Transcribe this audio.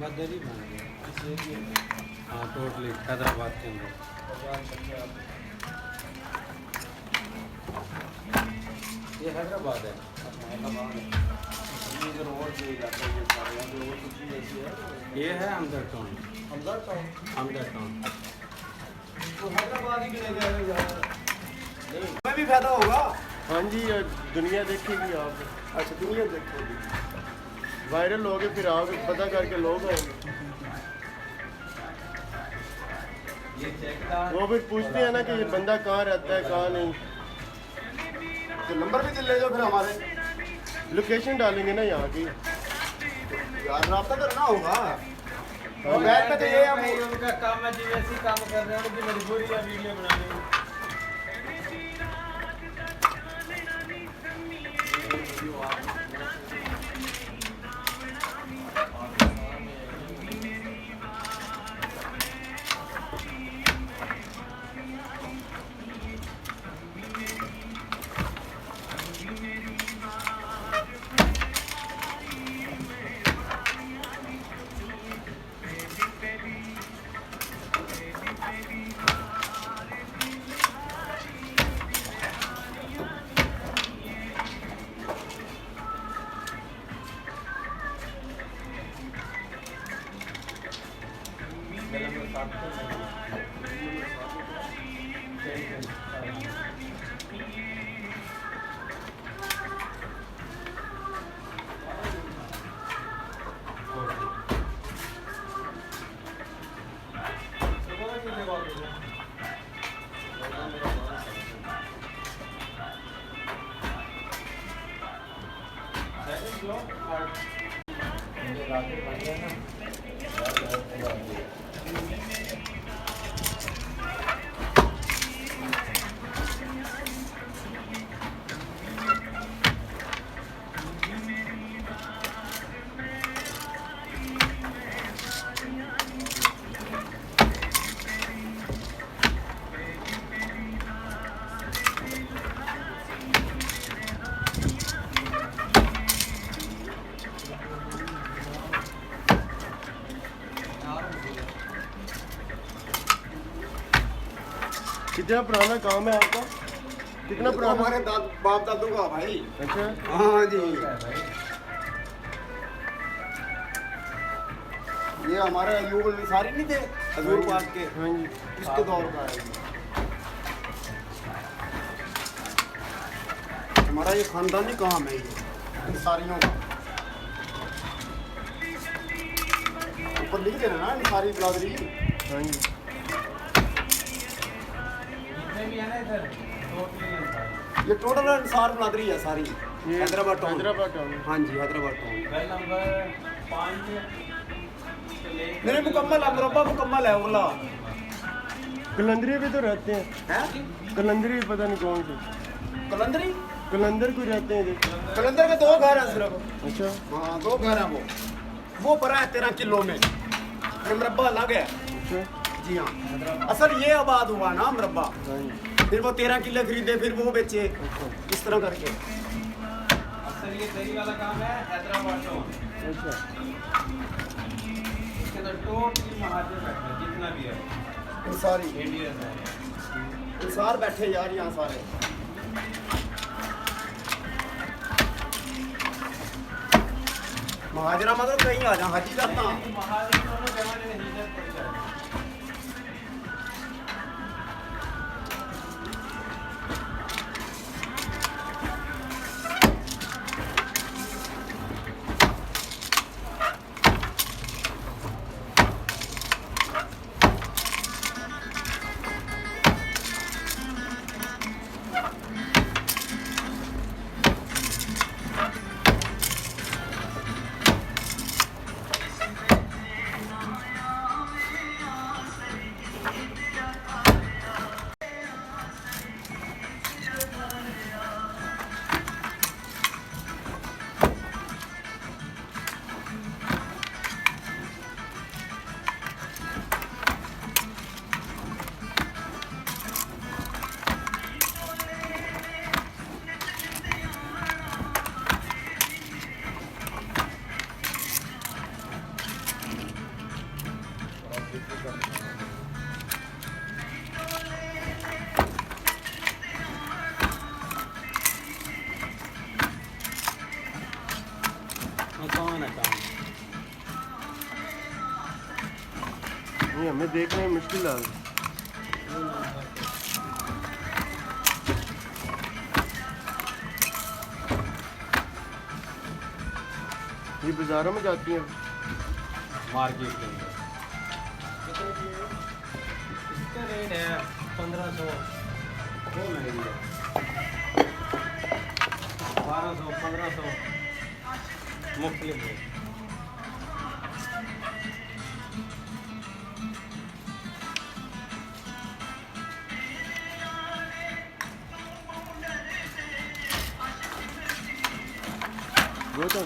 बदरी बन गया। हाँ टोटली हैदराबाद के अंदर। ये हैदराबाद है। ये है अमदर टाउन। अमदर टाउन। अमदर टाउन। तो हैदराबाद ही में भी फायदा होगा। हाँ जी, दुनिया देखेगी आप। अच्छा दुनिया देखेगी, वायरल हो गए, फिर आओगे पता करके लोग आएंगे। वो फिर पूछते हैं ना कि ये बंदा कहाँ रहता है कहाँ नहीं। तो नंबर भी ले जाओ फिर हमारे, लोकेशन डालेंगे ना यहाँ की। यार रास्ता करना होगा। बैठ पे तो ये हम उनका काम है, जैसे काम कर रहे हैं उनकी मजबूरी है वीडियो बनाने की। कितना पुराना काम है आपका? कितना पुराना? हमारे बाप दादू का भाई। अच्छा हाँ जी, ये हमारे अयूब अंसारी नहीं थे हजूर पाक के, हाँ जी, इसके दौर का है। हमारा ये खानदानी काम है, ये अंसारियों का। ऊपर लिख देना ना अंसारी बिरादरी। हाँ जी। ये टोटल अंसार बिरादरी है सारी, हैदराबाद टाउन। हैदराबाद टाउन। हाँ जी, हैदराबाद टाउन। घर नंबर 5 मेरे मुकम्मल है, मुरब्बा मुकम्मल है ओला। कलंदरी भी तो रहते हैं। हैं? कलंदरी भी पता नहीं कौन से। कलंदरी? कलंदर को रहते हैं इधर। कलंदर में 2 घर हैं सिर्फ। अच्छा हाँ 2 घर हैं। वो पड़ा है 13 किलो में, ये मुरब्बा अलग है। अच्छा। जी हाँ, असल ये आबाद हुआ ना मुरब्बा, हाँ जी। फिर वो 13 किलो खरीदे, फिर वो बेचे, अच्छा इस तरह करके। अक्सर ये दही वाला काम है हैदराबाद टाउन। अच्छा। इसके अंदर टोटली महाजन बैठे हैं, जितना भी है सारी इंडियन है। इंसार बैठे यार यहाँ सारे। महाजरा मतलब कहीं आ जा, हाजी जाता। महाजन दोनों जमाने में हिजरत कर जाए। कौन है कौन? ये हमें देखने में मुश्किल आ रही। ये बाजारों में जाती हैं। मार्केट के अंदर इसका रेट है 1500, वो महंगी है 1200 1500 मुख्तलिफ है। वो तो